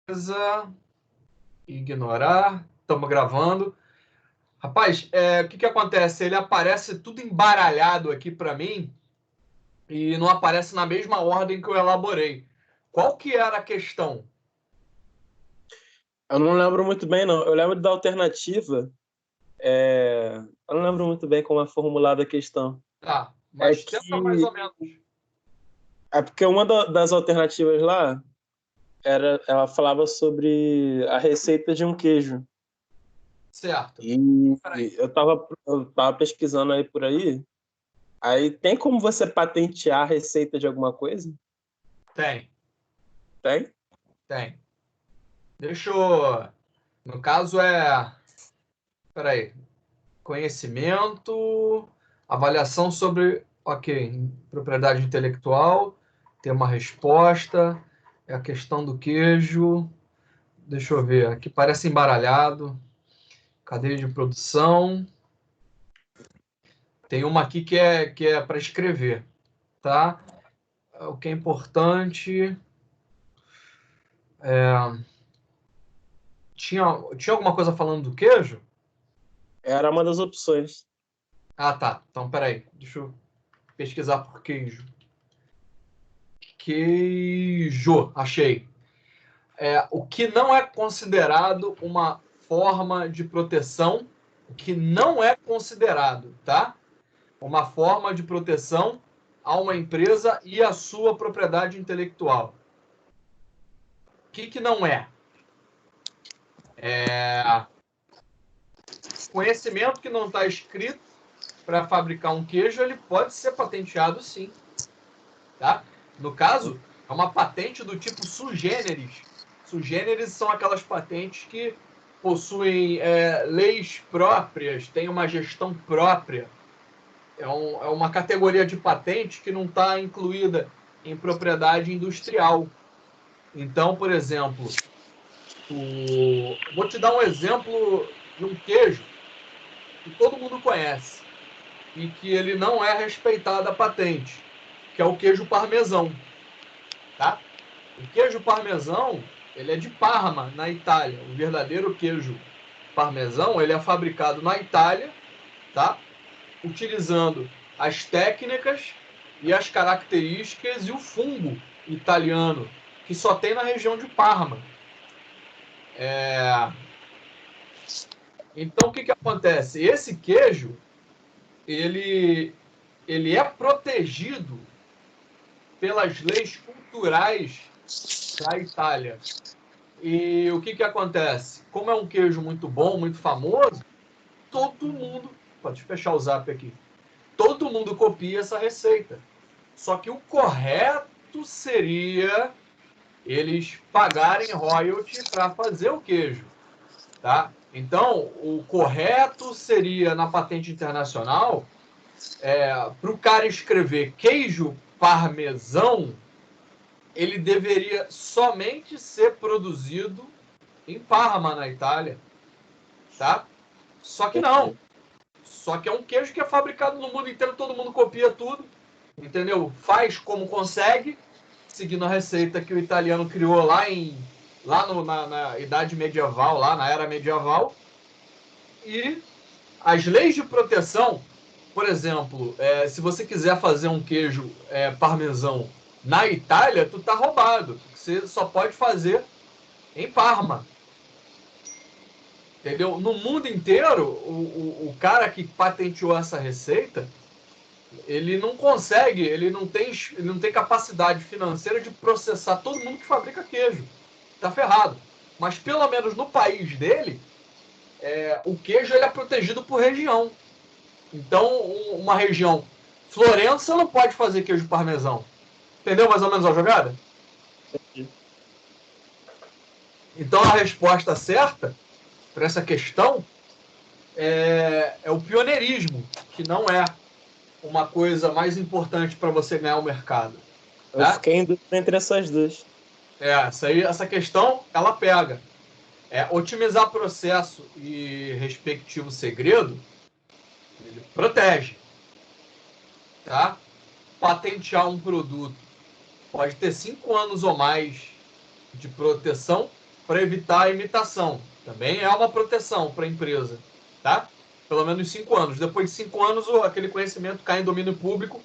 Beleza. Ignorar. Estamos gravando. Rapaz, o que acontece? Ele aparece tudo embaralhado aqui para mim e não aparece na mesma ordem que eu elaborei. Qual que era a questão? Eu não lembro muito bem, não. Eu lembro da alternativa. Eu não lembro muito bem como é formulada a questão. Tá, É mas tenta mais que ou menos. é porque uma das alternativas lá ela falava sobre a receita de um queijo. Certo. E Peraí. eu tava pesquisando aí por aí. Aí tem como você patentear a receita de alguma coisa? Tem, Tem? tem. Deixa eu... No caso Peraí. Conhecimento, avaliação sobre... Ok, propriedade intelectual, tem uma resposta, é a questão do queijo. Deixa eu ver, aqui parece embaralhado. Cadeia de produção. Tem uma aqui que é para escrever, tá? O que é importante. Tinha alguma coisa falando do queijo? Era uma das opções. Ah, tá. Então, peraí. Deixa eu pesquisar por queijo. Queijo, achei. O que não é considerado uma forma de proteção, o que não é considerado, tá? Uma forma de proteção a uma empresa e a sua propriedade intelectual. O que não é? Conhecimento que não está escrito para fabricar um queijo, ele pode ser patenteado sim. Tá? No caso, é uma patente do tipo sui generis. Sui generis são aquelas patentes que possuem leis próprias, têm uma gestão própria. É uma categoria de patente que não está incluída em propriedade industrial. Então, por exemplo, vou te dar um exemplo de um queijo que todo mundo conhece e que ele não é respeitado a patente, que é o queijo parmesão, tá? O queijo parmesão, ele é de Parma, na Itália. O verdadeiro queijo parmesão, ele é fabricado na Itália, tá? Utilizando as técnicas e as características e o fungo italiano, que só tem na região de Parma. Então, o que acontece? Esse queijo, ele é protegido pelas leis culturais da Itália. E o que acontece? Como é um queijo muito bom, muito famoso, todo mundo... Pode fechar o zap aqui. Todo mundo copia essa receita. Só que o correto seria eles pagarem royalty para fazer o queijo, tá? Então, o correto seria, na patente internacional, para o cara escrever queijo parmesão, ele deveria somente ser produzido em Parma, na Itália, tá? Só que não. Só que é um queijo que é fabricado no mundo inteiro, todo mundo copia tudo, entendeu? Faz como consegue, seguindo a receita que o italiano criou na Idade Medieval, lá na Era Medieval. E as leis de proteção, por exemplo, se você quiser fazer um queijo parmesão na Itália, tu tá roubado. Você só pode fazer em Parma. Entendeu? No mundo inteiro, o cara que patenteou essa receita, ele não consegue, ele não tem capacidade financeira de processar todo mundo que fabrica queijo. Tá ferrado. Mas pelo menos no país dele, o queijo ele é protegido por região. Então, uma região Florença não pode fazer queijo parmesão. Entendeu mais ou menos a jogada? Então, a resposta certa para essa questão é o pioneirismo, que não é uma coisa mais importante para você ganhar o mercado. Eu Tá? fiquei em dúvida entre essas duas. Essa questão, ela pega. Otimizar processo e respectivo segredo, ele protege. Tá? Patentear um produto pode ter 5 anos ou mais de proteção, para evitar a imitação. Também é uma proteção para a empresa, tá? Pelo menos 5 anos. Depois de 5 anos, aquele conhecimento cai em domínio público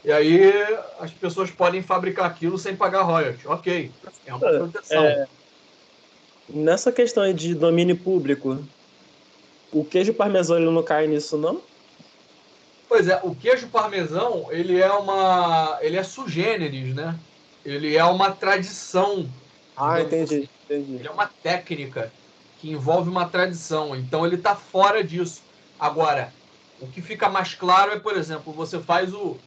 e aí as pessoas podem fabricar aquilo sem pagar royalties. Ok, é uma proteção. Nessa questão aí de domínio público, o queijo parmesão ele não cai nisso, não? Pois é, o queijo parmesão, ele é sugêneres, né? Ele é uma tradição, digamos assim. Entendi. Ele é uma técnica que envolve uma tradição, então ele está fora disso. Agora, o que fica mais claro é, por exemplo, você faz um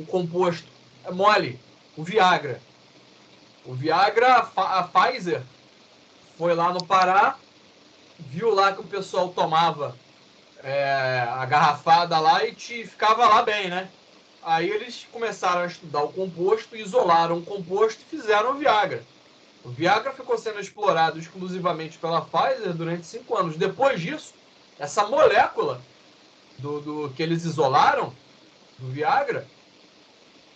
composto, é mole, o Viagra. O Viagra, a Pfizer foi lá no Pará, viu lá que o pessoal tomava a garrafada light e ficava lá bem, né? Aí eles começaram a estudar o composto, isolaram o composto e fizeram o Viagra. O Viagra ficou sendo explorado exclusivamente pela Pfizer durante 5 anos. Depois disso, essa molécula do que eles isolaram, do Viagra,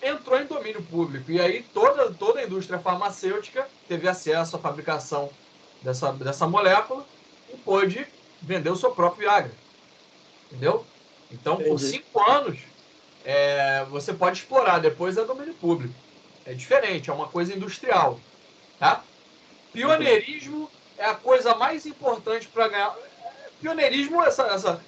entrou em domínio público. E aí toda a indústria farmacêutica teve acesso à fabricação dessa molécula e pôde vender o seu próprio Viagra. Entendeu? Então, por Entendi. 5 anos, você pode explorar. Depois é domínio público. É diferente, é uma coisa industrial. Tá? Pioneirismo é a coisa mais importante para ganhar. Pioneirismo, essa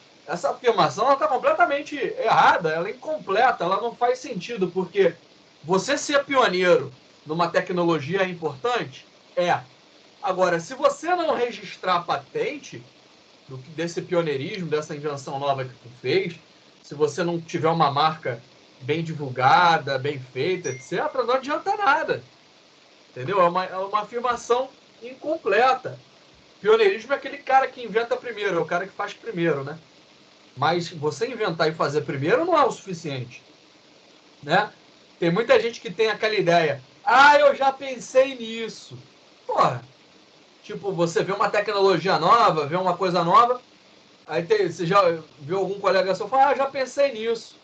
afirmação está completamente errada, ela é incompleta, ela não faz sentido, porque você ser pioneiro numa tecnologia é importante? É. Agora, se você não registrar a patente desse pioneirismo, dessa invenção nova que tu fez, se você não tiver uma marca bem divulgada, bem feita, etc., não adianta nada. Entendeu? É uma afirmação incompleta. Pioneirismo é aquele cara que inventa primeiro, é o cara que faz primeiro, né? Mas você inventar e fazer primeiro não é o suficiente, né? Tem muita gente que tem aquela ideia, eu já pensei nisso. Porra, tipo, você vê uma tecnologia nova, vê uma coisa nova, aí você já viu algum colega seu falar, já pensei nisso.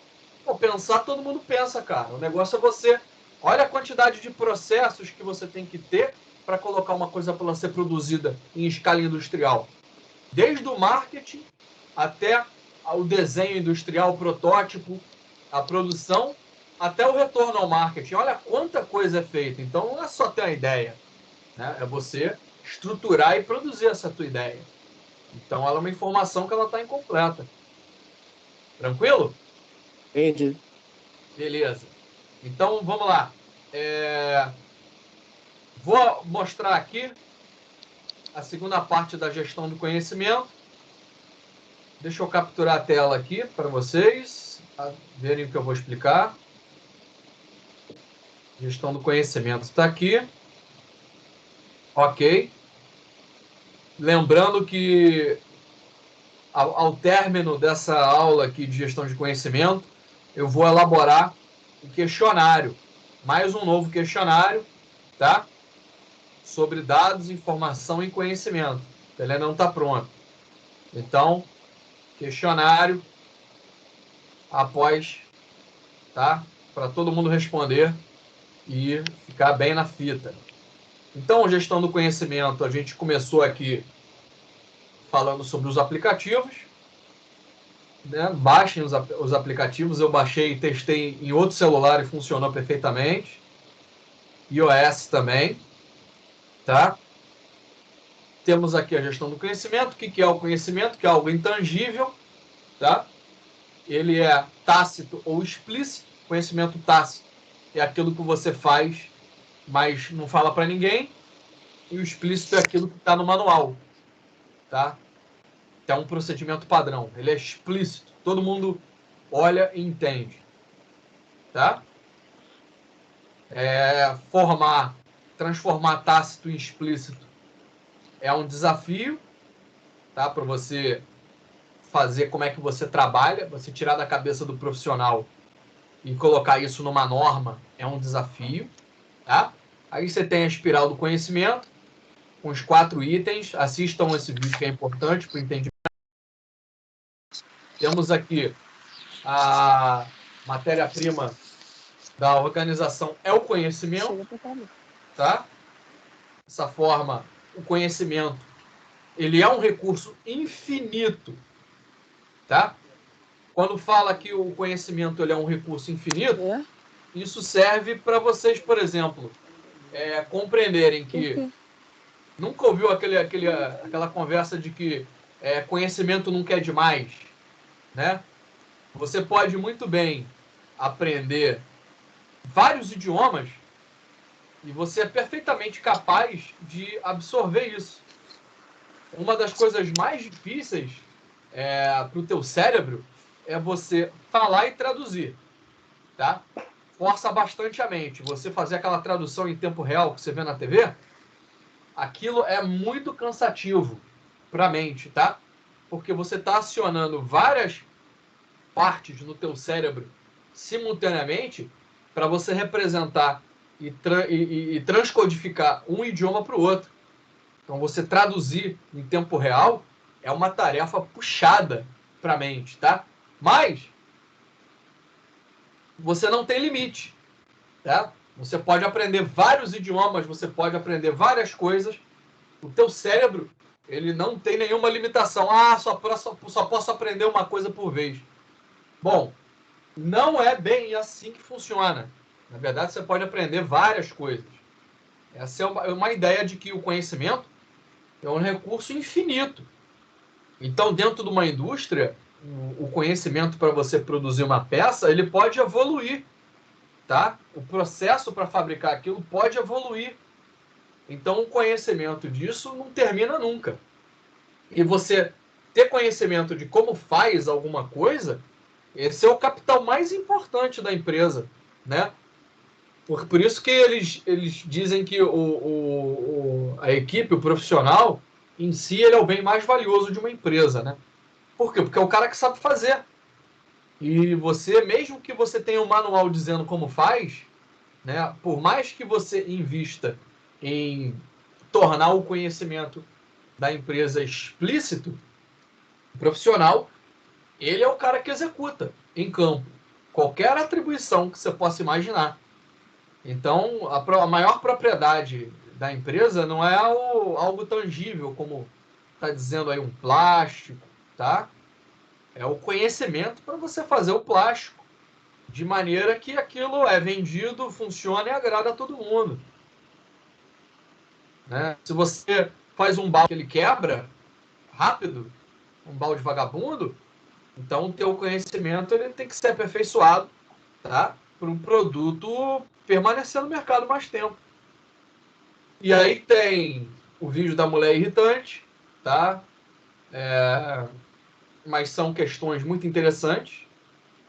Pô, pensar todo mundo pensa, cara. O negócio é você... Olha a quantidade de processos que você tem que ter para colocar uma coisa para ser produzida em escala industrial. Desde o marketing até o desenho industrial, o protótipo, a produção, até o retorno ao marketing. Olha quanta coisa é feita. Então não é só ter uma ideia, né? É você estruturar e produzir essa tua ideia. Então ela é uma informação que ela está incompleta. Tranquilo? Entendi. Beleza. Então vamos lá. Vou mostrar aqui a segunda parte da gestão do conhecimento. Deixa eu capturar a tela aqui para vocês verem o que eu vou explicar. Gestão do conhecimento está aqui. Ok. Lembrando que ao término dessa aula aqui de gestão de conhecimento, eu vou elaborar um questionário, mais um novo questionário, tá? Sobre dados, informação e conhecimento. Ele ainda não está pronto. Então, questionário após, tá? Para todo mundo responder e ficar bem na fita. Então, gestão do conhecimento, a gente começou aqui falando sobre os aplicativos, né? Baixem os aplicativos. Eu baixei e testei em outro celular e funcionou perfeitamente. iOS também, tá? Temos aqui a gestão do conhecimento. O que é o conhecimento? Que é algo intangível, tá? Ele é tácito ou explícito. Conhecimento tácito é aquilo que você faz, mas não fala para ninguém. E o explícito é aquilo que está no manual, tá? É um procedimento padrão. Ele é explícito. Todo mundo olha e entende, tá? Transformar tácito em explícito é um desafio, tá? Para você fazer como é que você trabalha, você tirar da cabeça do profissional e colocar isso numa norma é um desafio, tá? Aí você tem a espiral do conhecimento, com os 4 itens. Assistam esse vídeo que é importante para o entendimento. Temos aqui a matéria-prima da organização é o conhecimento, tá? Dessa forma, o conhecimento ele é um recurso infinito, tá? Quando fala que o conhecimento ele é um recurso infinito, isso serve para vocês, por exemplo, compreenderem que nunca ouviu aquela conversa de que conhecimento nunca é demais, né? Você pode muito bem aprender vários idiomas e você é perfeitamente capaz de absorver isso. Uma das coisas mais difíceis para o teu cérebro é você falar e traduzir, tá? Força bastante a mente. Você fazer aquela tradução em tempo real que você vê na TV, aquilo é muito cansativo para a mente, tá? Porque você está acionando várias partes no teu cérebro simultaneamente para você representar e transcodificar um idioma para o outro. Então, você traduzir em tempo real é uma tarefa puxada para a mente, tá? Mas você não tem limite, tá? Você pode aprender vários idiomas, você pode aprender várias coisas. O teu cérebro, ele não tem nenhuma limitação. Só posso aprender uma coisa por vez. Bom, não é bem assim que funciona. Na verdade, você pode aprender várias coisas. Essa é uma ideia de que o conhecimento é um recurso infinito. Então, dentro de uma indústria, o conhecimento para você produzir uma peça, ele pode evoluir, tá? O processo para fabricar aquilo pode evoluir. Então, o conhecimento disso não termina nunca. E você ter conhecimento de como faz alguma coisa, esse é o capital mais importante da empresa, né? Por isso que eles dizem que a equipe, o profissional, em si, ele é o bem mais valioso de uma empresa, né? Por quê? Porque é o cara que sabe fazer. E você, mesmo que você tenha um manual dizendo como faz, né? Por mais que você invista em tornar o conhecimento da empresa explícito, o profissional, ele é o cara que executa em campo qualquer atribuição que você possa imaginar. Então, a maior propriedade da empresa não é algo tangível, como está dizendo aí um plástico, tá? É o conhecimento para você fazer o plástico, de maneira que aquilo é vendido, funciona e agrada a todo mundo. Né? Se você faz um balde que ele quebra rápido, um balde vagabundo, então o teu conhecimento ele tem que ser aperfeiçoado, tá? Para um produto permanecer no mercado mais tempo. E aí tem o vídeo da mulher irritante, tá? Mas são questões muito interessantes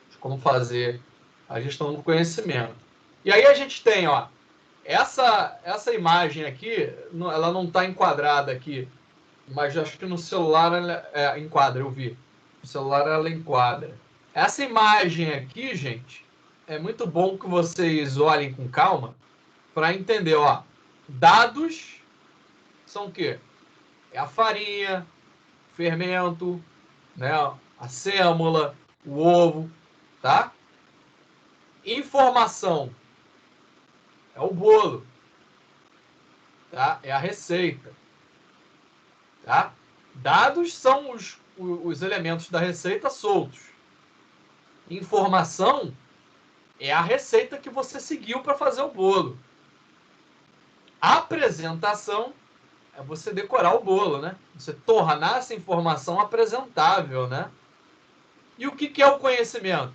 de como fazer a gestão do conhecimento. E aí a gente tem, ó, essa imagem aqui, ela não está enquadrada aqui, mas acho que no celular ela enquadra, eu vi. No celular ela enquadra. Essa imagem aqui, gente, é muito bom que vocês olhem com calma para entender, ó. Dados são o quê? É a farinha, o fermento, né? A sêmola, o ovo, tá? Informação é o bolo, tá? É a receita, tá? Dados são os elementos da receita soltos. Informação é a receita que você seguiu para fazer o bolo. Apresentação é você decorar o bolo, né? Você tornar essa informação apresentável, né? E o que é o conhecimento?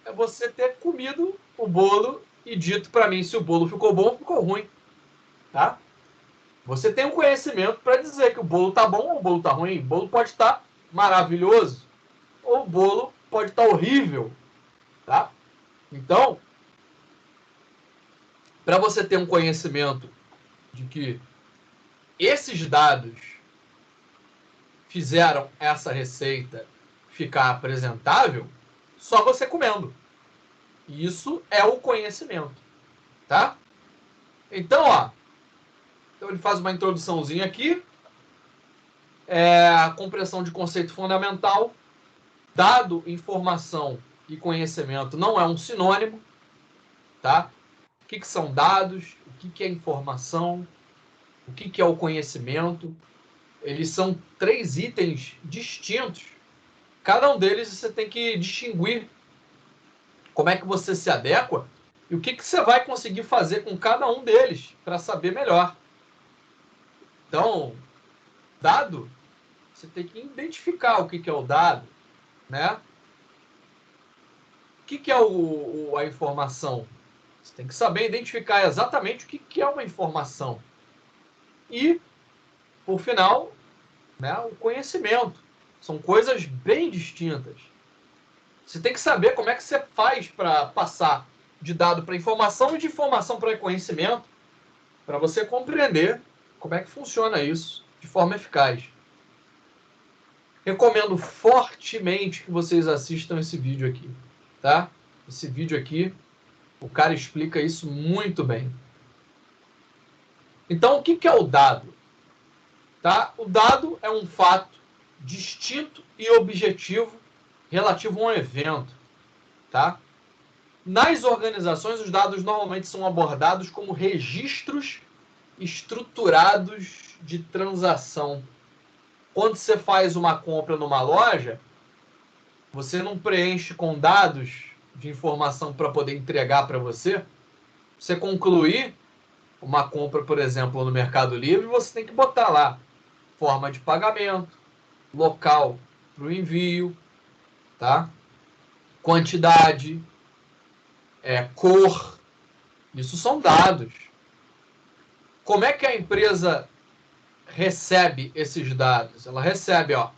É você ter comido o bolo e dito para mim se o bolo ficou bom ou ficou ruim, tá? Você tem um conhecimento para dizer que o bolo tá bom ou o bolo tá ruim. O bolo pode estar maravilhoso ou o bolo pode estar horrível, tá? Então, para você ter um conhecimento de que esses dados fizeram essa receita ficar apresentável, só você comendo. Isso é o conhecimento, tá? Então, ó, então ele faz uma introduçãozinha aqui, a compreensão de conceito fundamental, dado, informação e conhecimento não é um sinônimo, tá? O que são dados? O que é informação? o que é o conhecimento. Eles são 3 itens distintos. Cada um deles você tem que distinguir como é que você se adequa e o que você vai conseguir fazer com cada um deles para saber melhor. Então, dado, você tem que identificar o que é o dado, né? O que é a informação? Você tem que saber identificar exatamente o que é uma informação. E, por final, né, o conhecimento. São coisas bem distintas. Você tem que saber como é que você faz para passar de dado para informação e de informação para conhecimento, para você compreender como é que funciona isso de forma eficaz. Recomendo fortemente que vocês assistam esse vídeo aqui, tá? Esse vídeo aqui, o cara explica isso muito bem. Então, o que é o dado? Tá? O dado é um fato distinto e objetivo relativo a um evento. Tá? Nas organizações, os dados normalmente são abordados como registros estruturados de transação. Quando você faz uma compra numa loja, você não preenche com dados de informação para poder entregar para você. Você concluir uma compra, por exemplo, no Mercado Livre, você tem que botar lá forma de pagamento, local para o envio, tá? Quantidade, cor, isso são dados. Como é que a empresa recebe esses dados? Ela recebe, ó,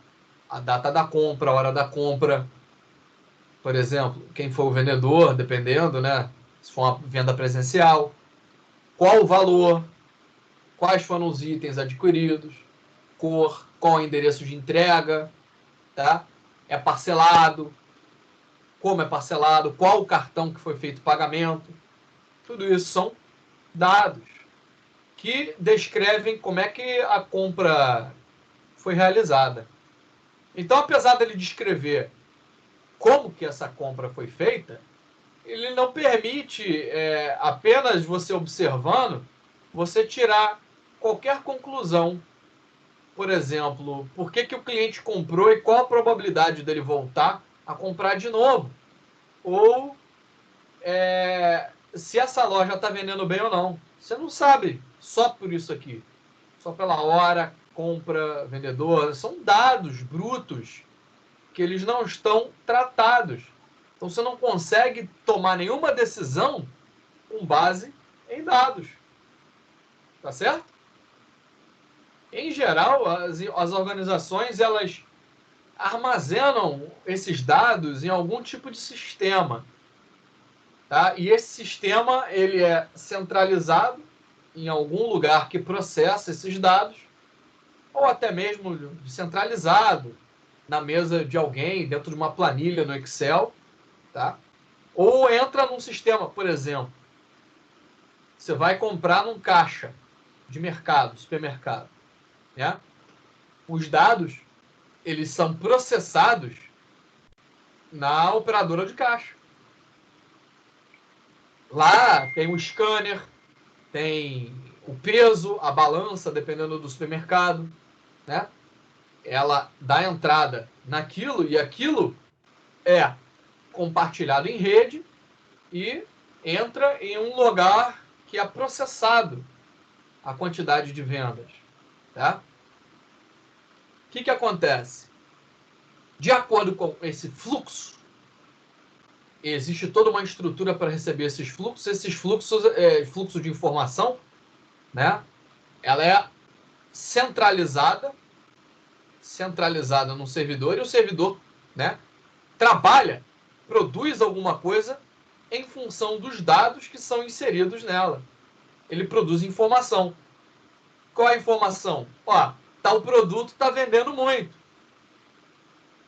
a data da compra, a hora da compra, por exemplo, quem for o vendedor, dependendo, né? Se for uma venda presencial, qual o valor, quais foram os itens adquiridos, cor, qual o endereço de entrega, tá? É parcelado, como é parcelado, qual o cartão que foi feito o pagamento. Tudo isso são dados que descrevem como é que a compra foi realizada. Então, apesar dele descrever como que essa compra foi feita, ele não permite apenas você observando, você tirar qualquer conclusão. Por exemplo, por que o cliente comprou e qual a probabilidade dele voltar a comprar de novo? Ou se essa loja está vendendo bem ou não. Você não sabe só por isso aqui. Só pela hora, compra, vendedor. São dados brutos que eles não estão tratados. Então você não consegue tomar nenhuma decisão com base em dados. Tá certo? Em geral, as organizações elas armazenam esses dados em algum tipo de sistema. Tá? E esse sistema ele é centralizado em algum lugar que processa esses dados, ou até mesmo descentralizado na mesa de alguém, dentro de uma planilha no Excel, tá? Ou entra num sistema, por exemplo, você vai comprar num caixa de mercado, supermercado, né? Os dados, eles são processados na operadora de caixa. Lá tem um scanner, tem o peso, a balança, dependendo do supermercado, né? Ela dá entrada naquilo e aquilo é compartilhado em rede e entra em um lugar que é processado a quantidade de vendas, tá? O que acontece? De acordo com esse fluxo, existe toda uma estrutura para receber esses fluxos. Esses fluxos, fluxo de informação, né? Ela é centralizada num servidor e o servidor, né, trabalha, produz alguma coisa em função dos dados que são inseridos nela. Ele produz informação. Qual é a informação? Ó, tal produto está vendendo muito.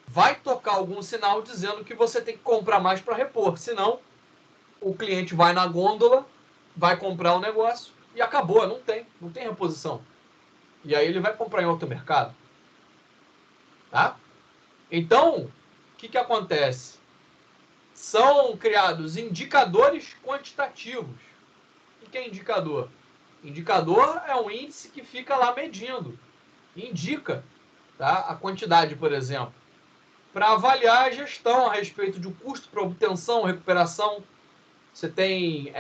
Vai tocar algum sinal dizendo que você tem que comprar mais para repor. Senão, o cliente vai na gôndola, vai comprar o negócio e acabou. Não tem reposição. E aí ele vai comprar em outro mercado. Tá? Então, o que acontece? São criados indicadores quantitativos. O que é indicador? Indicador é um índice que fica lá medindo, indica, tá, a quantidade, por exemplo, para avaliar a gestão a respeito de um custo para obtenção, recuperação. Você tem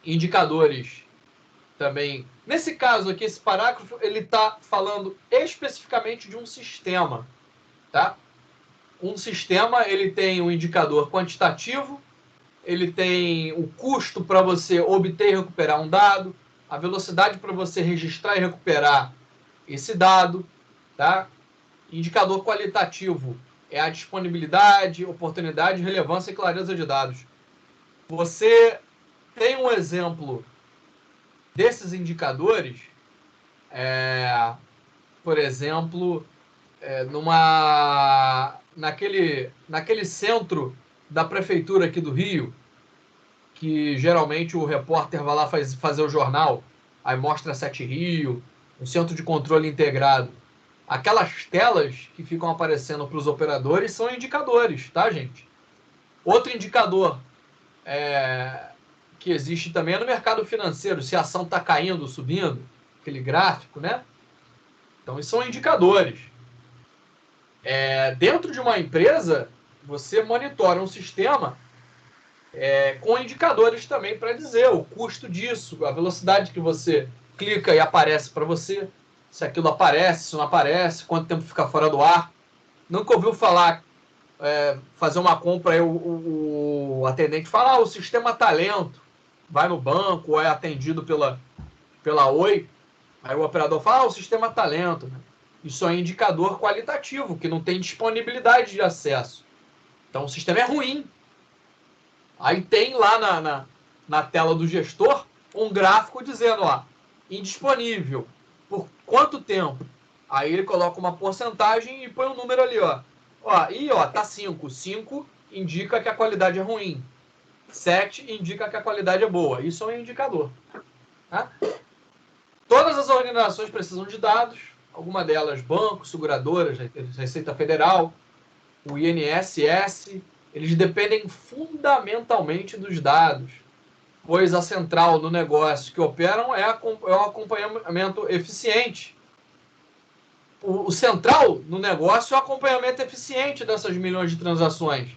indicadores também. Nesse caso aqui, esse parágrafo, ele está falando especificamente de um sistema, tá? Um sistema, ele tem um indicador quantitativo, ele tem o custo para você obter e recuperar um dado, a velocidade para você registrar e recuperar esse dado, tá? Indicador qualitativo é a disponibilidade, oportunidade, relevância e clareza de dados. Você tem um exemplo desses indicadores, por exemplo, naquele centro da prefeitura aqui do Rio, que geralmente o repórter vai lá fazer o jornal, aí mostra 7 Rio, um centro de controle integrado. Aquelas telas que ficam aparecendo para os operadores são indicadores, tá, gente? Outro indicador que existe também é no mercado financeiro, se a ação está caindo, subindo, aquele gráfico, né? Então, isso são indicadores. Dentro de uma empresa, você monitora um sistema com indicadores também para dizer o custo disso, a velocidade que você clica e aparece para você, se aquilo aparece, se não aparece, quanto tempo fica fora do ar. Nunca ouviu falar, fazer uma compra, aí o atendente fala, o sistema está lento, vai no banco ou é atendido pela Oi, aí o operador fala, o sistema está lento. Né? Isso é um indicador qualitativo, que não tem disponibilidade de acesso. Então, o sistema é ruim. Aí tem lá na tela do gestor um gráfico dizendo, indisponível. Por quanto tempo? Aí ele coloca uma porcentagem e põe um número ali, tá 5. 5 indica que a qualidade é ruim. 7 indica que a qualidade é boa. Isso é um indicador. Tá? Todas as organizações precisam de dados, algumas delas bancos, seguradoras, Receita Federal, o INSS, eles dependem fundamentalmente dos dados, pois a central do negócio que operam é o acompanhamento eficiente. O central no negócio é o acompanhamento eficiente dessas milhões de transações.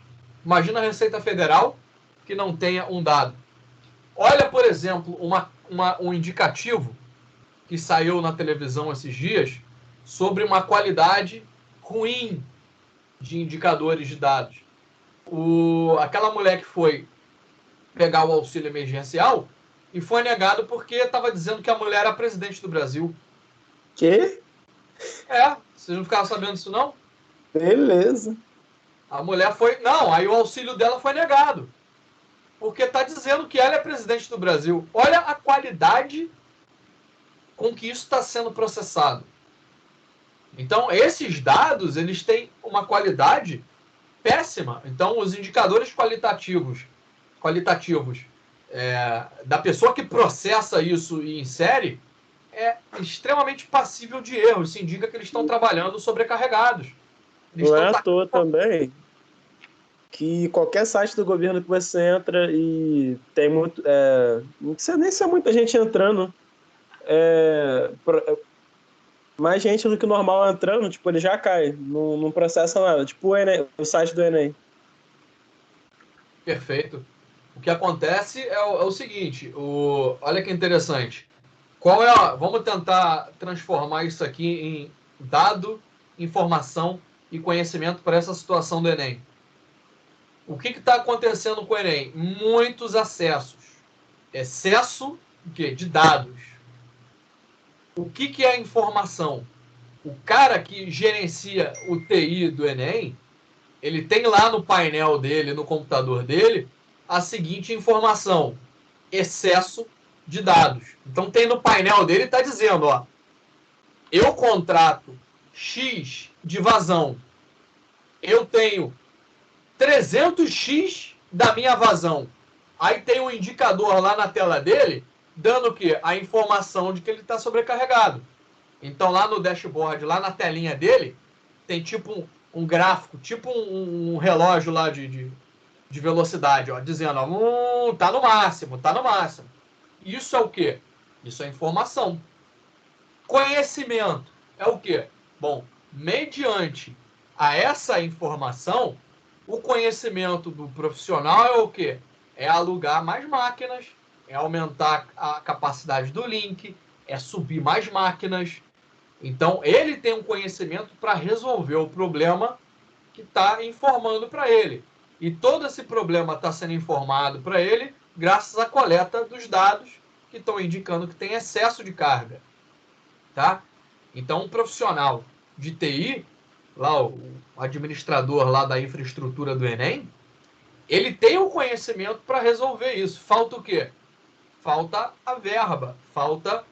Imagina a Receita Federal que não tenha um dado. Olha, por exemplo, um indicativo que saiu na televisão esses dias sobre uma qualidade ruim de indicadores de dados. Aquela mulher que foi pegar o auxílio emergencial e foi negado porque estava dizendo que a mulher era presidente do Brasil. Quê? Vocês não ficaram sabendo disso, não? Beleza. A mulher foi... Não, aí o auxílio dela foi negado. Porque está dizendo que ela é presidente do Brasil. Olha a qualidade com que isso está sendo processado. Então, esses dados, eles têm uma qualidade péssima. Então, os indicadores qualitativos da pessoa que processa isso e insere é extremamente passível de erro. Isso indica que eles estão trabalhando sobrecarregados. Não é à toa também que qualquer site do governo que você entra e tem muito... não precisa nem ser muita gente entrando. Mais gente do que normal entrando, tipo, ele já cai. Não processa nada. Tipo o site do Enem. Perfeito. O que acontece é o seguinte, olha que interessante. Vamos tentar transformar isso aqui em dado, informação e conhecimento para essa situação do Enem. O que está acontecendo com o Enem? Muitos acessos. Excesso de dados. O que é informação? O cara que gerencia o TI do Enem, ele tem lá no painel dele, no computador dele, a seguinte informação: excesso de dados. Então tem no painel dele, está dizendo, eu contrato X de vazão. Eu tenho 300X da minha vazão. Aí tem um indicador lá na tela dele, dando o quê? A informação de que ele está sobrecarregado. Então lá no dashboard, lá na telinha dele, tem tipo um gráfico, tipo um relógio lá de velocidade, dizendo, tá no máximo, tá no máximo. Isso é o quê? Isso é informação. Conhecimento é o quê? Bom, mediante a essa informação, o conhecimento do profissional é o quê? É alugar mais máquinas, é aumentar a capacidade do link, é subir mais máquinas. Então, ele tem um conhecimento para resolver o problema que está informando para ele. E todo esse problema está sendo informado para ele graças à coleta dos dados que estão indicando que tem excesso de carga. Tá? Então, um profissional de TI, lá o administrador lá da infraestrutura do Enem, ele tem o conhecimento para resolver isso. Falta o quê? Falta a verba, falta,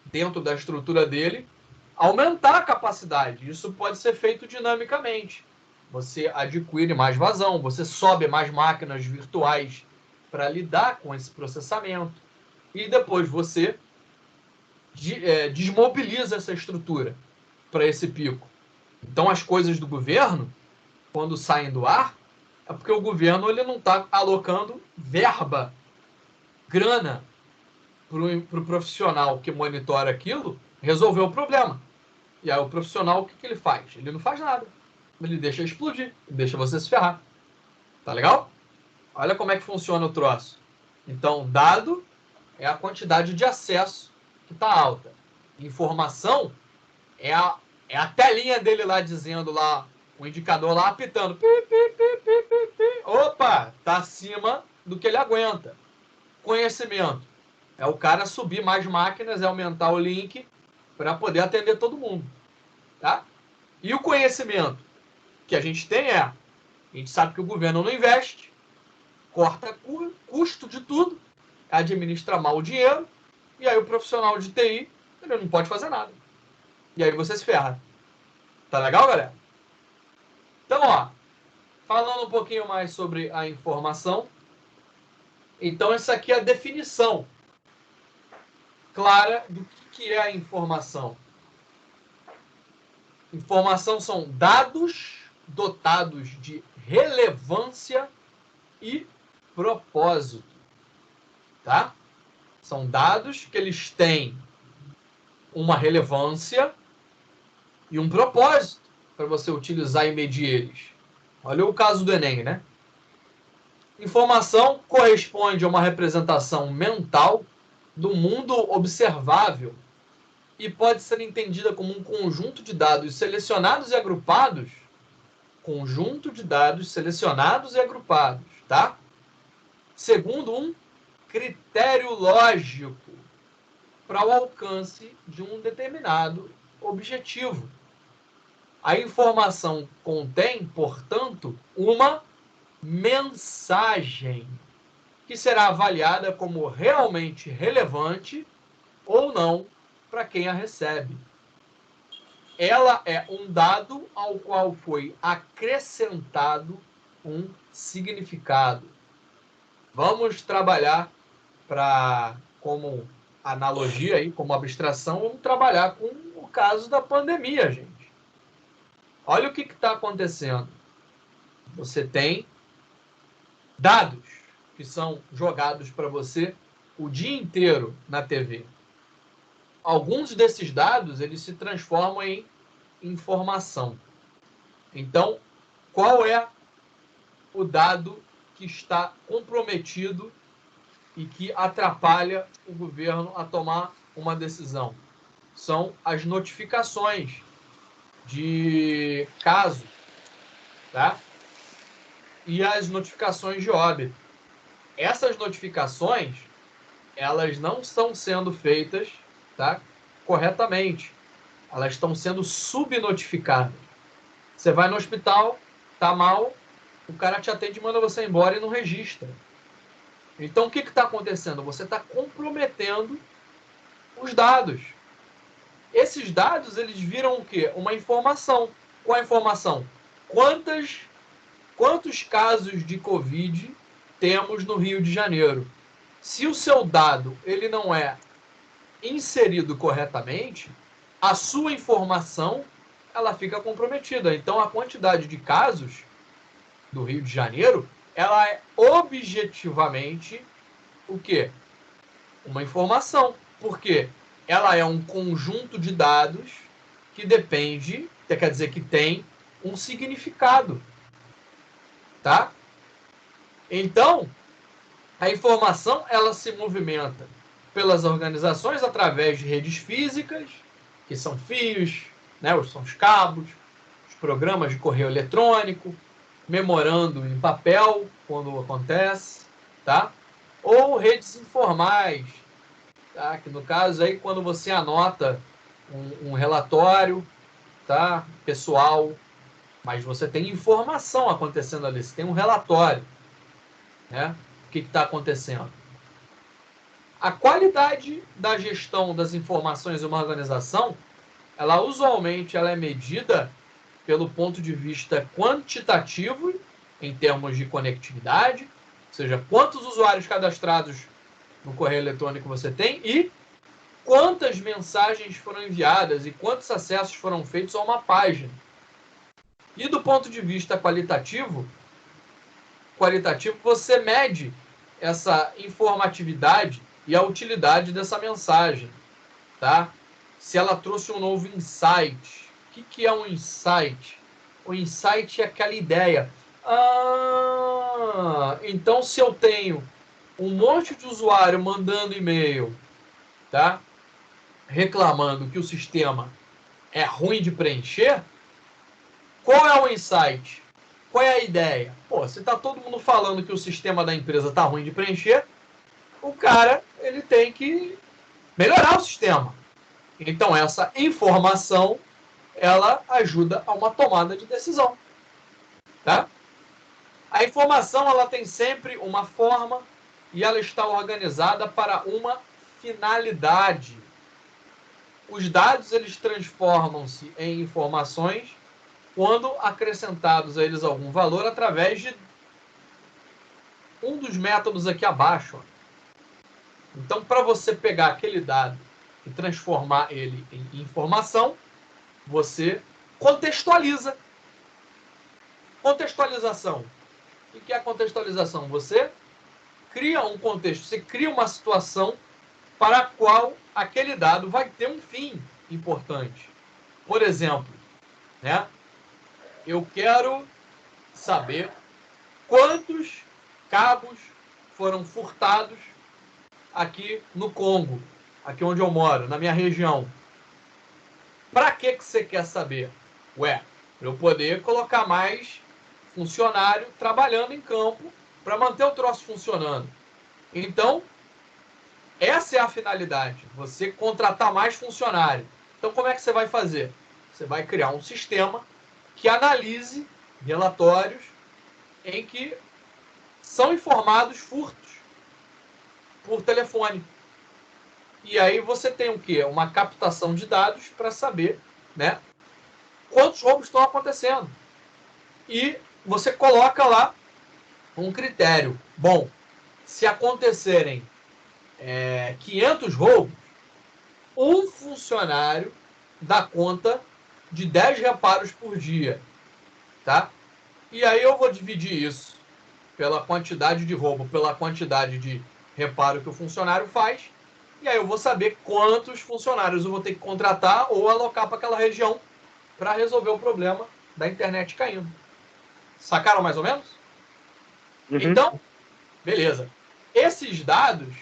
dentro da estrutura dele, aumentar a capacidade. Isso pode ser feito dinamicamente. Você adquire mais vazão, você sobe mais máquinas virtuais para lidar com esse processamento e depois você desmobiliza essa estrutura para esse pico. Então, as coisas do governo, quando saem do ar, é porque o governo ele não está alocando verba, grana, para o profissional que monitora aquilo resolver o problema. E aí o profissional, o que ele faz? Ele não faz nada. Ele deixa explodir, ele deixa você se ferrar. Tá legal? Olha como é que funciona o troço. Então, dado é a quantidade de acesso que está alta. Informação é a telinha dele lá dizendo lá, o indicador lá apitando. Pi, pi, pi, pi, pi, pi. Opa, tá acima do que ele aguenta. Conhecimento é o cara subir mais máquinas, é aumentar o link para poder atender todo mundo. Tá? E o conhecimento que a gente tem a gente sabe que o governo não investe, corta custo de tudo, administra mal o dinheiro, e aí o profissional de TI ele não pode fazer nada. E aí você se ferra. Tá legal, galera? Então, ó, falando um pouquinho mais sobre a informação. Então, essa aqui é a definição clara do que é a informação. Informação são dados dotados de relevância e propósito. Tá? São dados que eles têm uma relevância e um propósito para você utilizar e medir eles. Olha o caso do Enem, né? Informação corresponde a uma representação mental do mundo observável e pode ser entendida como um conjunto de dados selecionados e agrupados. Conjunto de dados selecionados e agrupados, tá? Segundo um critério lógico para o alcance de um determinado objetivo. A informação contém, portanto, uma mensagem que será avaliada como realmente relevante ou não para quem a recebe. Ela é um dado ao qual foi acrescentado um significado. Vamos trabalhar como analogia aí, como abstração, vamos trabalhar com o caso da pandemia, gente. Olha o que está acontecendo. Você tem dados que são jogados para você o dia inteiro na TV. Alguns desses dados eles se transformam em informação. Então, qual é o dado que está comprometido e que atrapalha o governo a tomar uma decisão? São as notificações de caso, tá? E as notificações de óbito. Essas notificações, elas não estão sendo feitas, tá, corretamente. Elas estão sendo subnotificadas. Você vai no hospital, tá mal, o cara te atende e manda você embora e não registra. Então, o que está acontecendo? Você está comprometendo os dados. Esses dados, eles viram o quê? Uma informação. Qual a informação? Quantos casos de Covid temos no Rio de Janeiro? Se o seu dado ele não é inserido corretamente, a sua informação ela fica comprometida. Então, a quantidade de casos do Rio de Janeiro, ela é objetivamente o quê? uma informação, porque ela é um conjunto de dados que depende, quer dizer, que tem um significado, tá? Então, a informação, ela se movimenta pelas organizações através de redes físicas, que são fios, né, são os cabos, os programas de correio eletrônico, memorando em papel, quando acontece, tá? Ou redes informais, tá? Que no caso aí, quando você anota um relatório, tá? Pessoal, mas você tem informação acontecendo ali, você tem um relatório, né? O que está acontecendo? A qualidade da gestão das informações de uma organização, ela usualmente ela é medida pelo ponto de vista quantitativo, em termos de conectividade, ou seja, quantos usuários cadastrados no correio eletrônico você tem e quantas mensagens foram enviadas e quantos acessos foram feitos a uma página. E do ponto de vista qualitativo, você mede essa informatividade e a utilidade dessa mensagem, tá? Se ela trouxe um novo insight. O que é um insight? O insight é aquela ideia. Então se eu tenho um monte de usuário mandando e-mail, tá? Reclamando que o sistema é ruim de preencher, qual é o insight? Qual é a ideia? Pô, se tá todo mundo falando que o sistema da empresa tá ruim de preencher, o cara, ele tem que melhorar o sistema. Então, essa informação, ela ajuda a uma tomada de decisão. Tá? A informação, ela tem sempre uma forma e ela está organizada para uma finalidade. Os dados, eles transformam-se em informações quando acrescentados a eles algum valor através de um dos métodos aqui abaixo. Então, para você pegar aquele dado e transformar ele em informação, você contextualiza. Contextualização. O que é a contextualização? Você cria um contexto, você cria uma situação para a qual aquele dado vai ter um fim importante. Por exemplo, né? Eu quero saber quantos cabos foram furtados aqui no Congo, aqui onde eu moro, na minha região. Para que você quer saber? Ué, para eu poder colocar mais funcionário trabalhando em campo para manter o troço funcionando. Então, essa é a finalidade, você contratar mais funcionário. Então, como é que você vai fazer? Você vai criar um sistema que analise relatórios em que são informados furtos por telefone. E aí você tem o quê? Uma captação de dados para saber, né, quantos roubos estão acontecendo. E você coloca lá um critério. Bom, se acontecerem 500 roubos, um funcionário dá conta de 10 reparos por dia. Tá? E aí eu vou dividir isso pela quantidade de roubo, pela quantidade de reparo que o funcionário faz, e aí eu vou saber quantos funcionários eu vou ter que contratar ou alocar para aquela região para resolver o problema da internet caindo. Sacaram mais ou menos? Uhum. Então, beleza. Esses dados,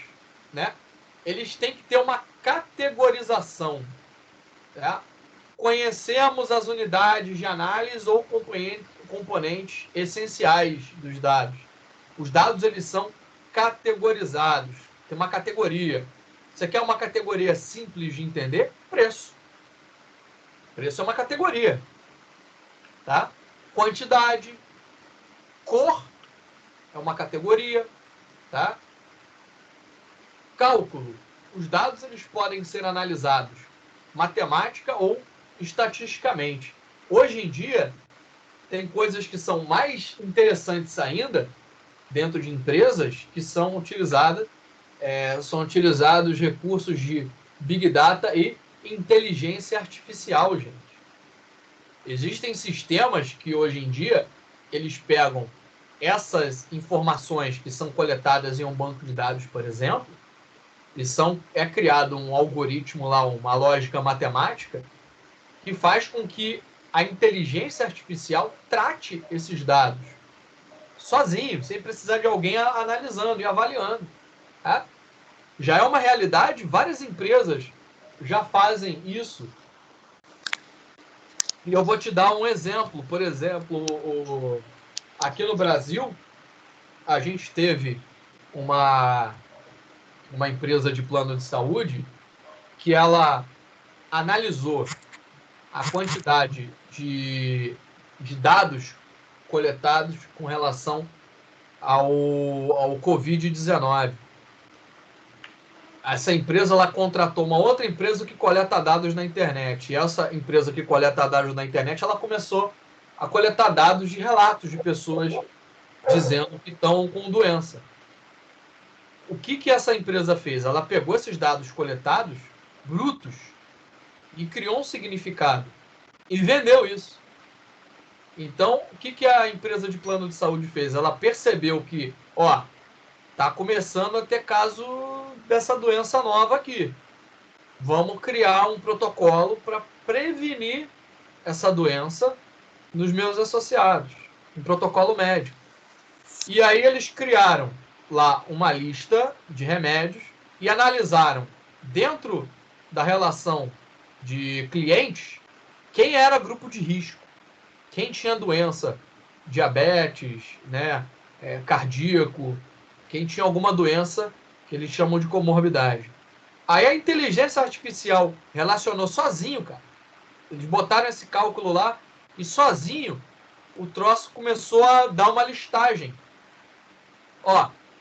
né, eles têm que ter uma categorização. Tá? Conhecemos as unidades de análise ou componentes essenciais dos dados. Os dados, eles são categorizados. Tem uma categoria. Você quer uma categoria simples de entender? Preço. Preço é uma categoria. Tá? Quantidade. Cor é uma categoria. Tá? Cálculo. Os dados, eles podem ser analisados matemática ou estatisticamente. Hoje em dia, tem coisas que são mais interessantes ainda dentro de empresas que são utilizados recursos de Big Data e inteligência artificial, gente. Existem sistemas que hoje em dia eles pegam essas informações que são coletadas em um banco de dados, por exemplo, É criado um algoritmo lá, uma lógica matemática, que faz com que a inteligência artificial trate esses dados sozinho, sem precisar de alguém analisando e avaliando. Tá? Já é uma realidade, várias empresas já fazem isso. E eu vou te dar um exemplo. Por exemplo, aqui no Brasil, a gente teve uma empresa de plano de saúde que ela analisou a quantidade de dados coletados com relação ao Covid-19. Essa empresa ela contratou uma outra empresa que coleta dados na internet. E essa empresa que coleta dados na internet, ela começou a coletar dados de relatos de pessoas dizendo que estão com doença. O que essa empresa fez? Ela pegou esses dados coletados, brutos, e criou um significado. E vendeu isso. Então, o que a empresa de plano de saúde fez? Ela percebeu que, está começando a ter caso dessa doença nova aqui. Vamos criar um protocolo para prevenir essa doença nos meus associados. Um protocolo médico. E aí eles criaram lá uma lista de remédios e analisaram, dentro da relação de clientes, quem era grupo de risco, quem tinha doença, diabetes, né, cardíaco, quem tinha alguma doença que eles chamam de comorbidade. Aí a inteligência artificial relacionou sozinho, cara. Eles botaram esse cálculo lá e sozinho o troço começou a dar uma listagem.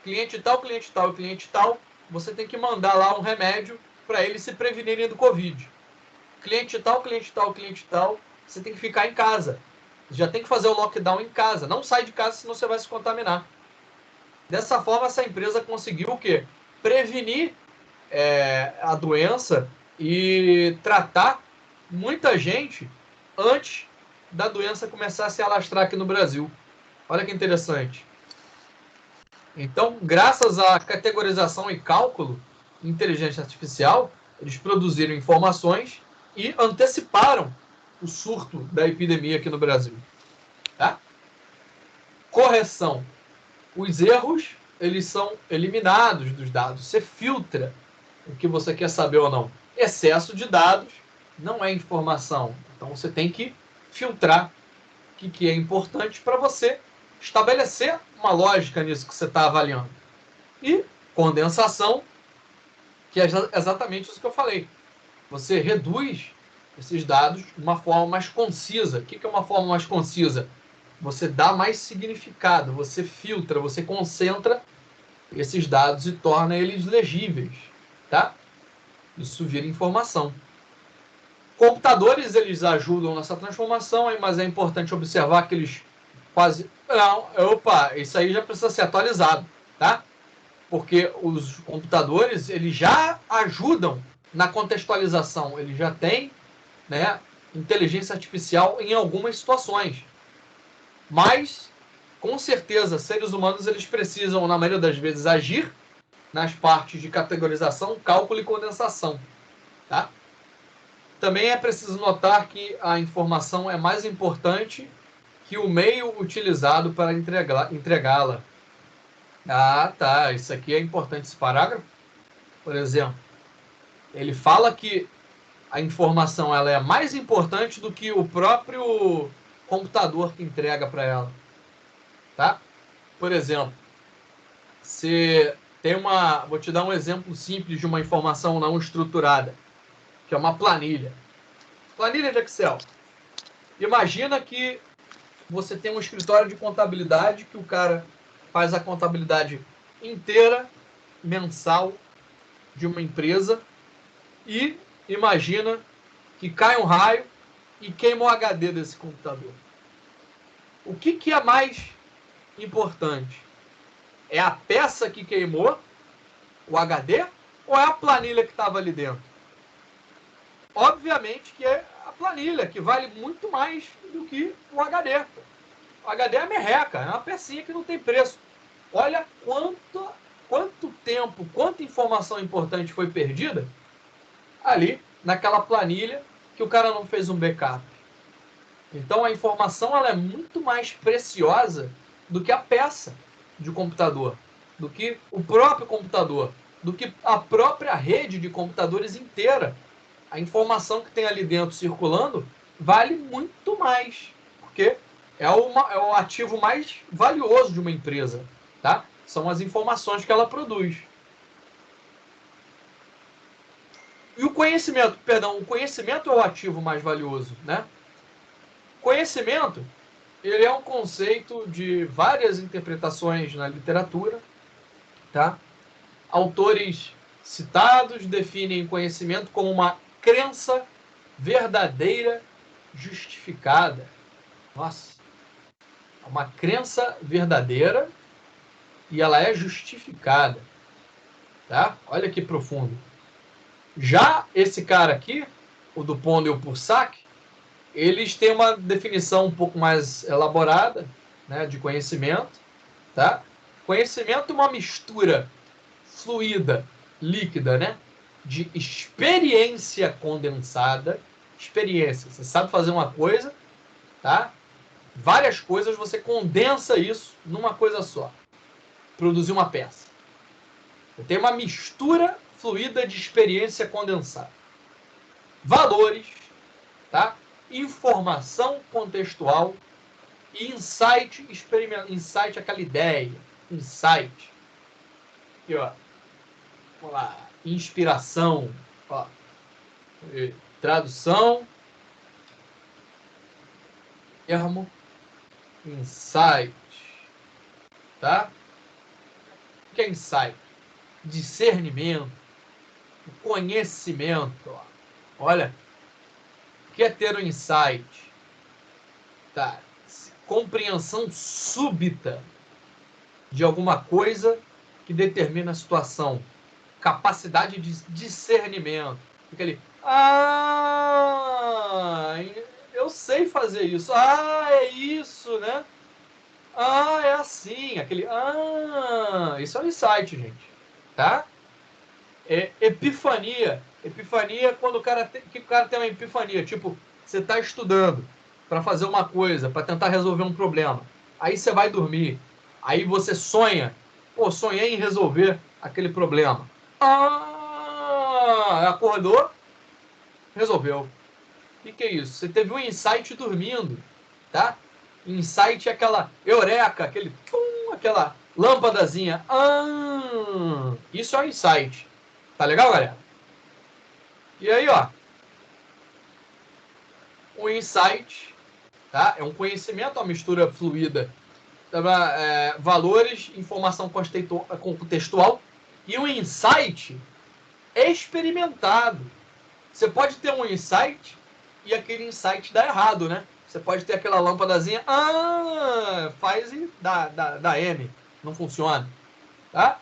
Cliente tal, cliente tal e cliente tal, você tem que mandar lá um remédio para eles se prevenirem do Covid. Cliente tal, cliente tal, cliente tal, você tem que ficar em casa. Já tem que fazer o lockdown em casa. Não sai de casa, senão você vai se contaminar. Dessa forma, essa empresa conseguiu o quê? Prevenir a doença e tratar muita gente antes da doença começar a se alastrar aqui no Brasil. Olha que interessante. Então, graças à categorização e cálculo, inteligência artificial, eles produziram informações e anteciparam o surto da epidemia aqui no Brasil. Tá? Correção. Os erros, eles são eliminados dos dados. Você filtra o que você quer saber ou não. Excesso de dados não é informação. Então, você tem que filtrar o que é importante para você estabelecer uma lógica nisso que você está avaliando. E condensação, que é exatamente isso que eu falei. Você reduz esses dados de uma forma mais concisa. O que é uma forma mais concisa? Você dá mais significado, você filtra, você concentra esses dados e torna eles legíveis, tá? Isso vira informação. Computadores, eles ajudam nessa transformação, mas é importante observar que eles quase... Não, isso aí já precisa ser atualizado, tá? Porque os computadores, eles já ajudam na contextualização, eles já têm, né, inteligência artificial em algumas situações. Mas, com certeza, seres humanos eles precisam, na maioria das vezes, agir nas partes de categorização, cálculo e condensação. Tá? Também é preciso notar que a informação é mais importante que o meio utilizado para entregá-la. Tá. Isso aqui é importante, esse parágrafo. Por exemplo, ele fala que a informação ela é mais importante do que o próprio computador que entrega para ela. Tá? Por exemplo, você tem vou te dar um exemplo simples de uma informação não estruturada, que é uma planilha. Planilha de Excel. Imagina que você tem um escritório de contabilidade que o cara faz a contabilidade inteira, mensal, de uma empresa, e imagina que cai um raio e queima o HD desse computador. O que é mais importante? É a peça que queimou, o HD, ou é a planilha que estava ali dentro? Obviamente que é a planilha, que vale muito mais do que o HD. O HD é merreca, é uma pecinha que não tem preço. Olha quanta quanto tempo, quanta informação importante foi perdida ali naquela planilha que o cara não fez um backup. Então a informação ela é muito mais preciosa do que a peça de computador, do que o próprio computador, do que a própria rede de computadores inteira. A informação que tem ali dentro circulando vale muito mais, porque é o ativo mais valioso de uma empresa, tá? São as informações que ela produz. E o conhecimento é o ativo mais valioso, né? Conhecimento, ele é um conceito de várias interpretações na literatura, tá? Autores citados definem conhecimento como uma crença verdadeira justificada. Nossa, é uma crença verdadeira e ela é justificada, tá? Olha que profundo. Já esse cara aqui, o Dupont e o Pursac, eles têm uma definição um pouco mais elaborada, né, de conhecimento, tá? Conhecimento é uma mistura fluida, líquida, né, de experiência condensada. Experiência, você sabe fazer uma coisa, tá? Várias coisas, você condensa isso numa coisa só. Produzir uma peça. Tem uma mistura fluida de experiência condensada. Valores, tá? Informação contextual e insight, insight, aquela ideia, insight. Aqui, ó. Vamos lá. Inspiração, ó. Tradução, termo, insight, tá? O que é insight? Discernimento, conhecimento, ó. Olha, o que é ter um insight? Tá? Compreensão súbita de alguma coisa que determina a situação. Capacidade de discernimento. Aquele, eu sei fazer isso. É isso, né? É assim. Aquele, isso é um insight, gente. Tá? Epifania. Epifania é quando o cara tem uma epifania. Tipo, você está estudando para fazer uma coisa, para tentar resolver um problema. Aí você vai dormir. Aí você sonha. Pô, sonhei em resolver aquele problema. Acordou, resolveu. O que é isso? Você teve um insight dormindo, tá? Insight é aquela eureka, aquela lâmpadazinha. Isso é um insight. Tá legal, galera? E aí, ó. O insight, tá? É um conhecimento, uma mistura fluida. Valores, informação contextual. E o insight é experimentado. Você pode ter um insight e aquele insight dá errado, né? Você pode ter aquela lâmpadazinha, faz e dá M, não funciona, tá?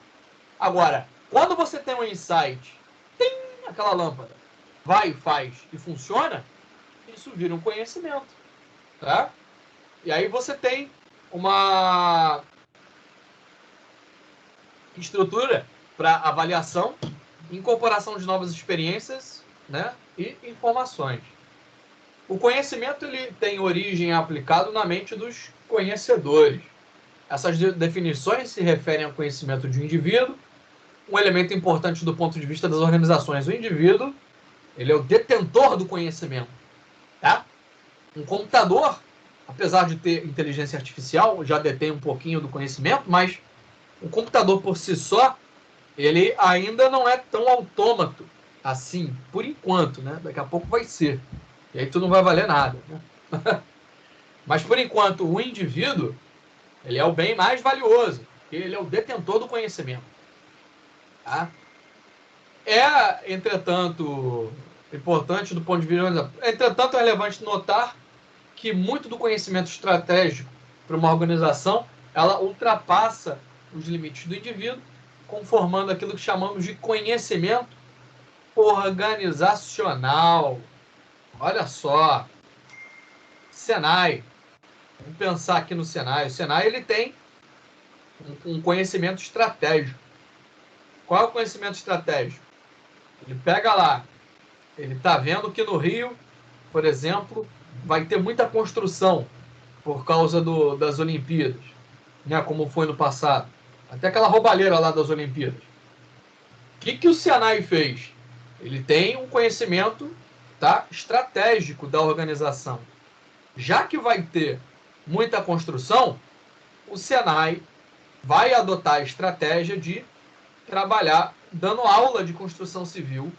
Agora, quando você tem um insight, tem aquela lâmpada, vai, faz e funciona, isso vira um conhecimento, tá? E aí você tem uma estrutura para avaliação, incorporação de novas experiências, né, e informações. O conhecimento ele tem origem aplicado na mente dos conhecedores. Essas definições se referem ao conhecimento de um indivíduo, um elemento importante do ponto de vista das organizações. O indivíduo, ele é o detentor do conhecimento, tá? Um computador, apesar de ter inteligência artificial, já detém um pouquinho do conhecimento, mas o computador por si só, ele ainda não é tão autômato assim, por enquanto, né? Daqui a pouco vai ser. E aí tu não vai valer nada, né? Mas por enquanto o indivíduo, ele é o bem mais valioso, porque ele é o detentor do conhecimento. Tá? Entretanto, importante do ponto de vista... Entretanto, é relevante notar que muito do conhecimento estratégico para uma organização, ela ultrapassa os limites do indivíduo, conformando aquilo que chamamos de conhecimento organizacional. Olha só, Senai. Vamos pensar aqui no Senai. O Senai ele tem um conhecimento estratégico. Qual é o conhecimento estratégico? Ele pega lá, ele está vendo que no Rio, por exemplo, vai ter muita construção por causa das Olimpíadas, né, como foi no passado. Até aquela roubalheira lá das Olimpíadas. O que o Senai fez? Ele tem um conhecimento, tá, estratégico da organização. Já que vai ter muita construção, o Senai vai adotar a estratégia de trabalhar dando aula de construção civil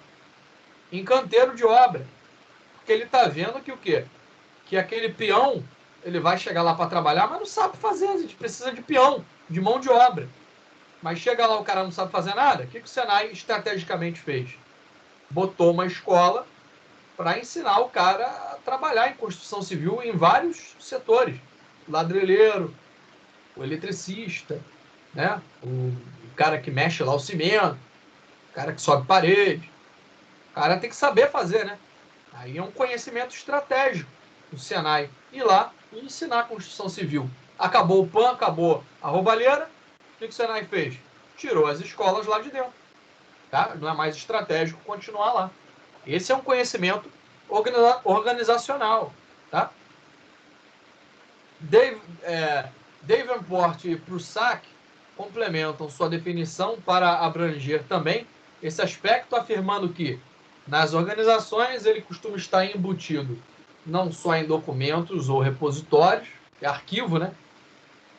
em canteiro de obra. Porque ele está vendo que o quê? Que aquele peão, ele vai chegar lá para trabalhar, mas não sabe fazer. A gente precisa de peão, de mão de obra. Mas chega lá, o cara não sabe fazer nada. O que o Senai estrategicamente fez? Botou uma escola para ensinar o cara a trabalhar em construção civil em vários setores. O ladrilheiro, o eletricista, né? O cara que mexe lá o cimento, o cara que sobe parede. O cara tem que saber fazer, né? Aí é um conhecimento estratégico do Senai. Ir lá e ensinar a construção civil. Acabou o PAN, acabou a roubalheira. O que o Senai fez? Tirou as escolas lá de dentro. Tá? Não é mais estratégico continuar lá. Esse é um conhecimento organizacional. Tá? Davenport e Prusak complementam sua definição para abranger também esse aspecto, afirmando que nas organizações ele costuma estar embutido não só em documentos ou repositórios, é arquivo, né?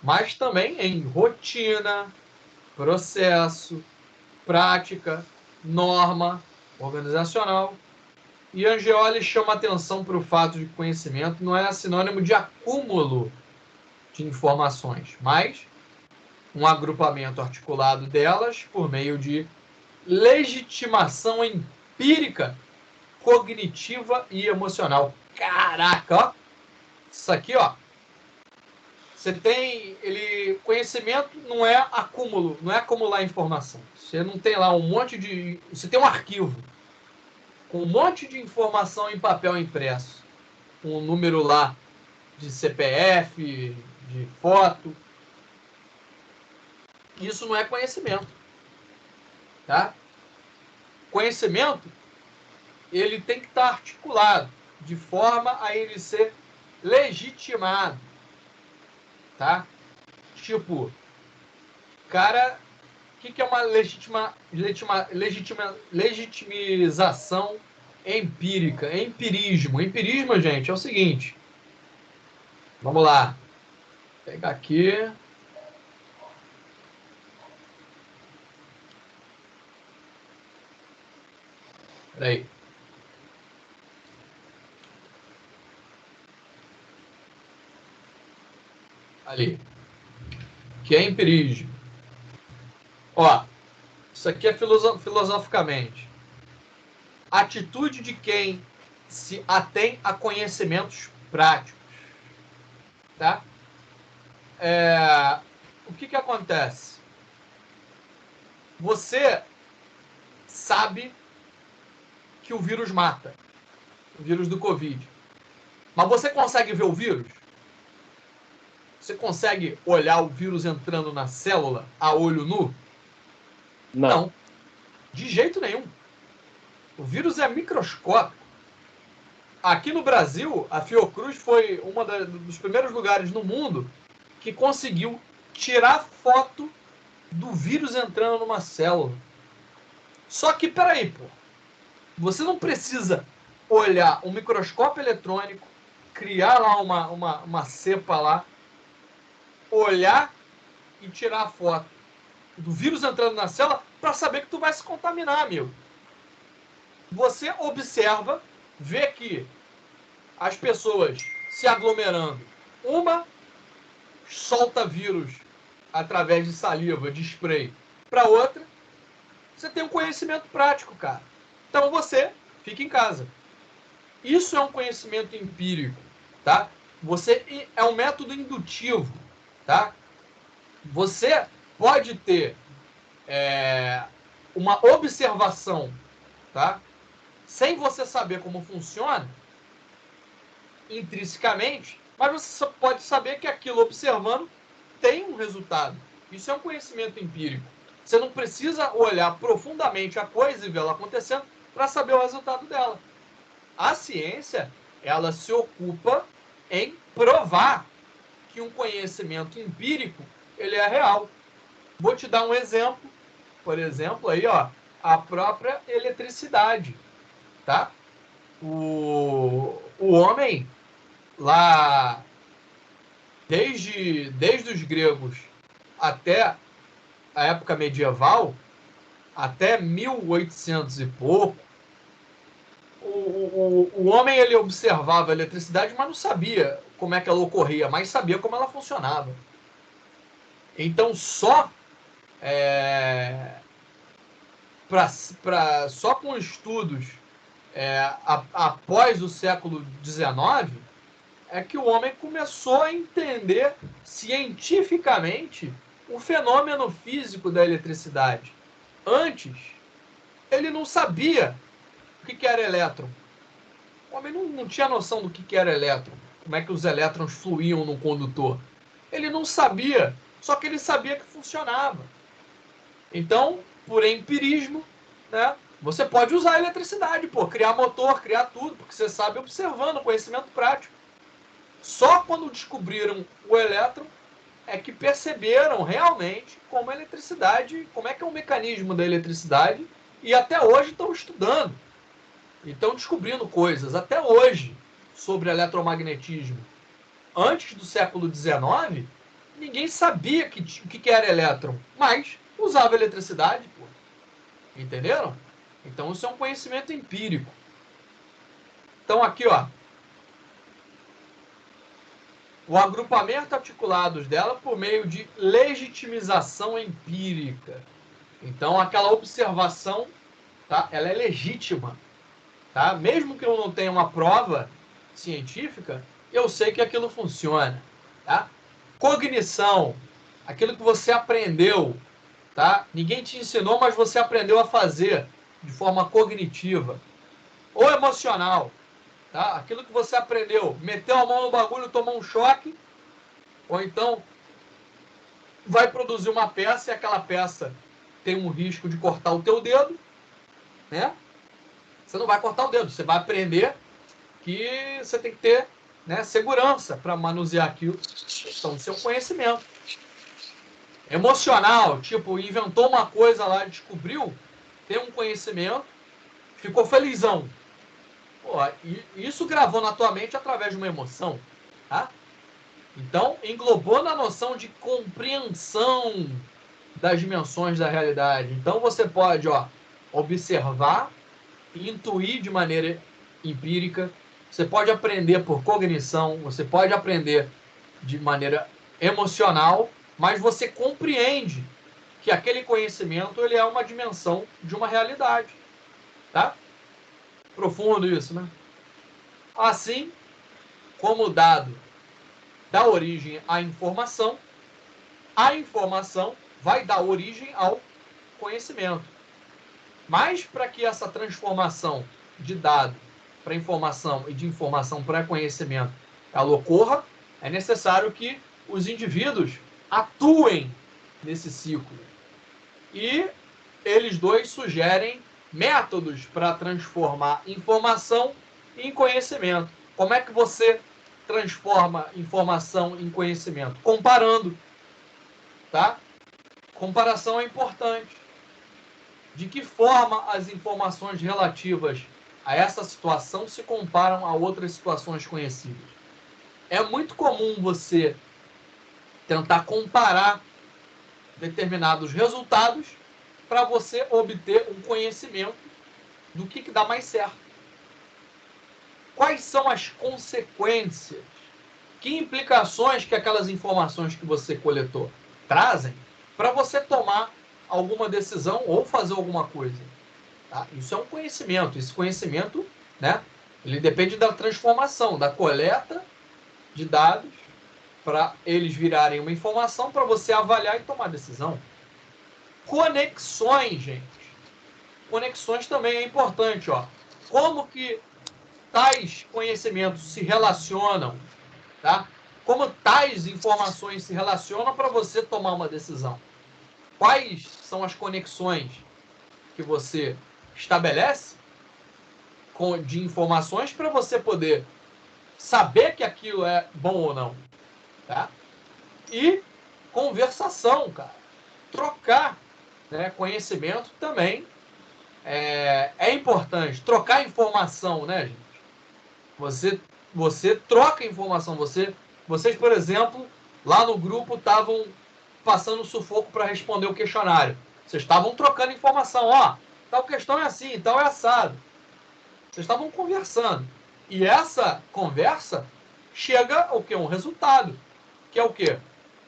Mas também em rotina, processo, prática, norma organizacional. E Angeoli chama atenção para o fato de que conhecimento não é sinônimo de acúmulo de informações, mas um agrupamento articulado delas por meio de legitimação empírica, cognitiva e emocional. Caraca, ó. Isso aqui, ó. Você tem conhecimento não é acúmulo, não é acumular informação. Você não tem lá um monte de, você tem um arquivo com um monte de informação em papel impresso, com um número lá de CPF, de foto. Isso não é conhecimento, tá? Conhecimento, ele tem que estar articulado de forma a ele ser legitimado, tá? Tipo, cara, o que é uma legitimização empírica? Empirismo. Empirismo, gente, é o seguinte. Vamos lá. Vou pegar aqui. Peraí. Ali. Que é empirismo. Ó, isso aqui é filosoficamente. Atitude de quem se atém a conhecimentos práticos. Tá? O que acontece? Você sabe que o vírus mata. O vírus do Covid. Mas você consegue ver o vírus? Você consegue olhar o vírus entrando na célula a olho nu? Não. De jeito nenhum. O vírus é microscópico. Aqui no Brasil, a Fiocruz foi um dos primeiros lugares no mundo que conseguiu tirar foto do vírus entrando numa célula. Só que, peraí, pô. Você não precisa olhar um microscópio eletrônico, criar lá uma cepa lá, olhar e tirar a foto do vírus entrando na célula para saber que tu vai se contaminar, amigo. Você observa, vê que as pessoas se aglomerando, uma solta vírus através de saliva, de spray, para outra, você tem um conhecimento prático, cara. Então você fica em casa. Isso é um conhecimento empírico, tá? Você é um método indutivo, tá? Você pode ter uma observação, tá? Sem você saber como funciona intrinsecamente, mas você só pode saber que aquilo observando tem um resultado. Isso é um conhecimento empírico. Você não precisa olhar profundamente a coisa e ver ela acontecendo para saber o resultado dela. A ciência, ela se ocupa em provar que um conhecimento empírico, ele é real. Vou te dar um exemplo. Por exemplo, aí, ó, a própria eletricidade, tá? O homem, lá, desde os gregos até a época medieval, até 1800 e pouco, o homem, ele observava a eletricidade, mas não sabia como é que ela ocorria, mas sabia como ela funcionava. Então, só com estudos após o século XIX é que o homem começou a entender cientificamente o fenômeno físico da eletricidade. Antes, ele não sabia o que era elétron. O homem não tinha noção do que era elétron, como é que os elétrons fluíam no condutor. Ele não sabia, só que ele sabia que funcionava. Então, por empirismo, né, você pode usar a eletricidade, criar motor, criar tudo, porque você sabe observando, conhecimento prático. Só quando descobriram o elétron é que perceberam realmente como a eletricidade, como é que é o mecanismo da eletricidade, e até hoje estão estudando. E estão descobrindo coisas, até hoje, sobre eletromagnetismo. Antes do século XIX, ninguém sabia o que era elétron, mas usava eletricidade, entenderam? Então, isso é um conhecimento empírico. Então, aqui, ó, o agrupamento articulados dela por meio de legitimização empírica. Então, aquela observação, tá, ela é legítima. Tá? Mesmo que eu não tenha uma prova científica, eu sei que aquilo funciona. Tá? Cognição, aquilo que você aprendeu. Tá? Ninguém te ensinou, mas você aprendeu a fazer de forma cognitiva. Ou emocional. Tá? Aquilo que você aprendeu, meteu a mão no bagulho, tomou um choque, ou então vai produzir uma peça e aquela peça tem um risco de cortar o teu dedo, né? Você não vai cortar o dedo, você vai aprender que você tem que ter, né, segurança para manusear aquilo. Então, seu conhecimento. Emocional, tipo, inventou uma coisa lá, descobriu, tem um conhecimento, ficou felizão. Pô, isso gravou na tua mente através de uma emoção, tá? Então, englobou na noção de compreensão das dimensões da realidade. Então, você pode, ó, observar, intuir de maneira empírica, você pode aprender por cognição, você pode aprender de maneira emocional, mas você compreende que aquele conhecimento, ele é uma dimensão de uma realidade, tá? Profundo isso, né? Assim como o dado dá origem à informação, a informação vai dar origem ao conhecimento. Mas para que essa transformação de dado para informação e de informação para conhecimento ela ocorra, é necessário que os indivíduos atuem nesse ciclo. E eles dois sugerem métodos para transformar informação em conhecimento. Como é que você transforma informação em conhecimento? Comparando, tá? Comparação é importante. De que forma as informações relativas a essa situação se comparam a outras situações conhecidas? É muito comum você tentar comparar determinados resultados para você obter um conhecimento do que dá mais certo. Quais são as consequências? Que implicações que aquelas informações que você coletou trazem para você tomar alguma decisão ou fazer alguma coisa? Tá? Isso é um conhecimento. Esse conhecimento, né, ele depende da transformação, da coleta de dados para eles virarem uma informação para você avaliar e tomar decisão. Conexões, gente. Conexões também é importante, ó. Como que tais conhecimentos se relacionam, tá? Como tais informações se relacionam para você tomar uma decisão. quais são as conexões que você estabelece de informações para você poder saber que aquilo é bom ou não, tá? E conversação, cara. Trocar, né, conhecimento também é importante. Trocar informação, né, gente? Você troca informação. Vocês, por exemplo, lá no grupo estavam passando sufoco para responder o questionário. Vocês estavam trocando informação. Ó, tal questão é assim, tal é assado. Vocês estavam conversando. E essa conversa chega ao quê? Um resultado. Que é o quê?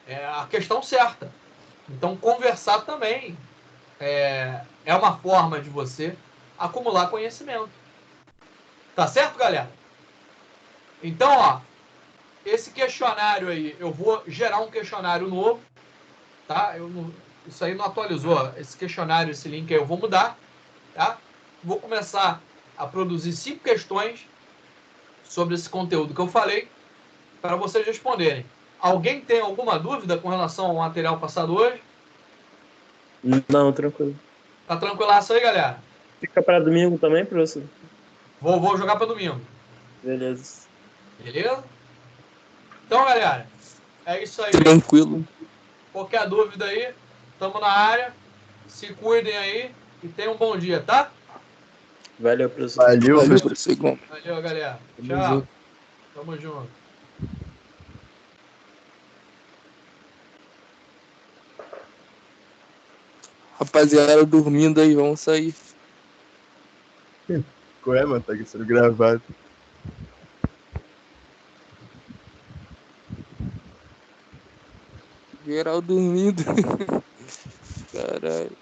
É a questão certa. Então, conversar também é uma forma de você acumular conhecimento. Tá certo, galera? Então, ó, esse questionário aí, eu vou gerar um questionário novo, tá? Isso aí não atualizou. Esse questionário, esse link aí eu vou mudar, tá? Vou começar a produzir 5 questões sobre esse conteúdo que eu falei para vocês responderem. Alguém tem alguma dúvida com relação ao material passado hoje? Não, tranquilo. Tá tranquilaço aí, galera? Fica para domingo também, professor? Vou jogar para domingo. Beleza. Beleza? Então, galera, é isso aí. Tranquilo. Qualquer dúvida aí, estamos na área. Se cuidem aí e tenham um bom dia, tá? Valeu, professor. Valeu, professor. Valeu, galera. Tamo Tchau. junto. Tamo junto. Rapaziada dormindo aí, vamos sair. Qual é, mano? Tá sendo gravado. Geral dormindo. Caralho.